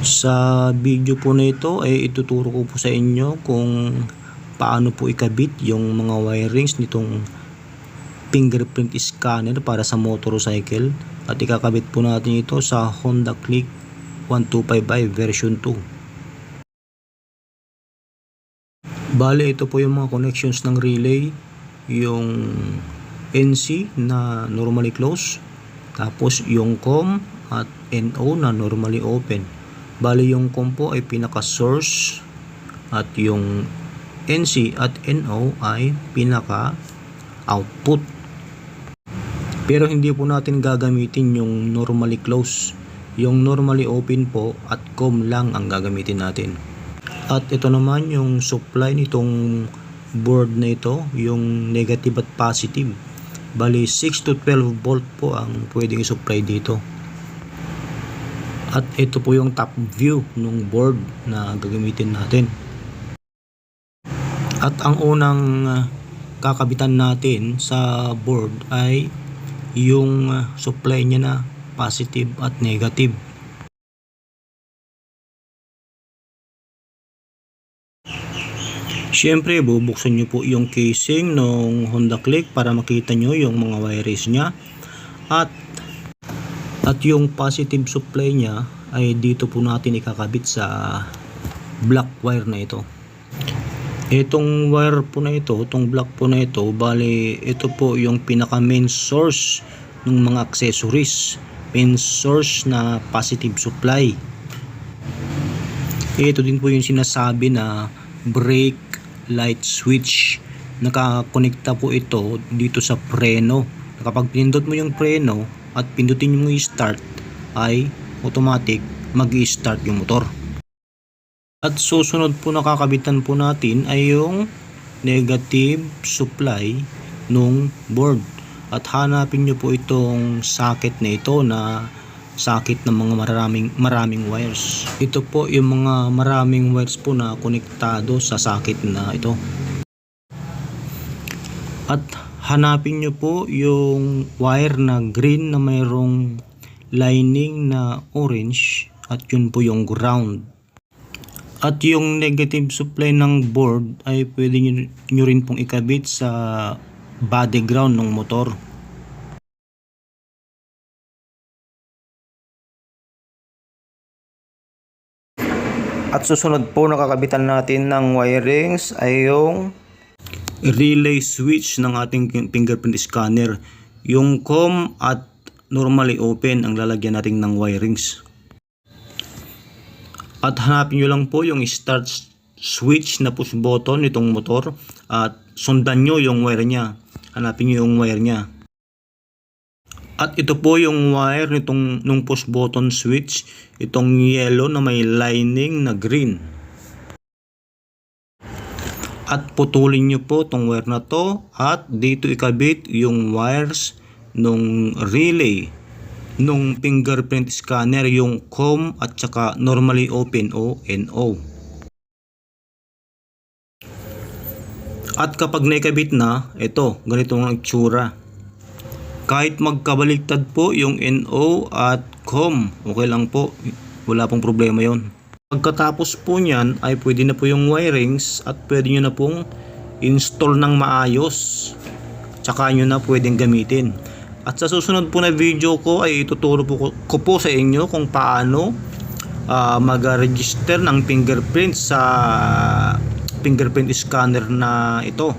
Sa video po na ito ay ituturo ko po sa inyo kung paano po ikabit yung mga wirings nitong fingerprint scanner para sa motorcycle, at ikakabit po natin ito sa Honda Click 1255 version 2. Bale, ito po yung mga connections ng relay, yung NC na normally close, tapos yung COM at NO na normally open. Bali, yung COM po ay pinaka source at yung NC at NO ay pinaka output. Pero hindi po natin gagamitin yung normally close. Yung normally open po at COM lang ang gagamitin natin. At ito naman yung supply nitong board na ito, yung negative at positive. Bali 6 to 12 volt po ang pwedeng i-supply dito. At ito po yung top view ng board na gagamitin natin. At ang unang kakabitan natin sa board ay yung supply niya na positive at negative. Siyempre, bubuksan nyo po yung casing ng Honda Click para makita nyo yung mga wires niya. At yung positive supply niya ay dito po natin ikakabit sa black wire na ito. Itong wire po na ito, itong black po na ito, bali ito po yung pinaka main source ng mga accessories, main source na positive supply. Ito din po yung sinasabi na brake light switch. Nakakonekta po ito dito sa preno. Kapag pinindot mo yung preno at pindutin mo yung start, ay automatic mag-i-start yung motor. At susunod po nakakabitan po natin ay yung negative supply nung board. At hanapin nyo po itong socket na ito, na socket ng mga maraming wires. Ito po yung mga maraming wires po na konektado sa socket na ito. At hanapin nyo po yung wire na green na mayroong lining na orange, at yun po yung ground. At yung negative supply ng board ay pwede nyo rin pong ikabit sa body ground ng motor. At susunod po nakakabitan natin ng wirings ay yung relay switch ng ating fingerprint scanner. Yung COM at normally open ang lalagyan natin ng wirings. At hanapin nyo lang po yung start switch na push button nitong motor at sundan nyo yung wire nya. Hanapin nyo yung wire nya. At ito po yung wire nung push button switch, itong yellow na may lining na green. At putulin nyo po itong wire na to at dito ikabit yung wires nung relay nung fingerprint scanner, yung COM at saka normally open o NO. At kapag naikabit na, ito, ganito ang itsura. Kahit magkabaliktad po yung NO at COM, okay lang po, wala pong problema yon. Pagkatapos po nyan ay pwede na po yung wirings at pwede nyo na pong install ng maayos, tsaka nyo na pwedeng gamitin. At sa susunod po na video ko ay ituturo ko po sa inyo kung paano mag-register ng fingerprint sa fingerprint scanner na ito.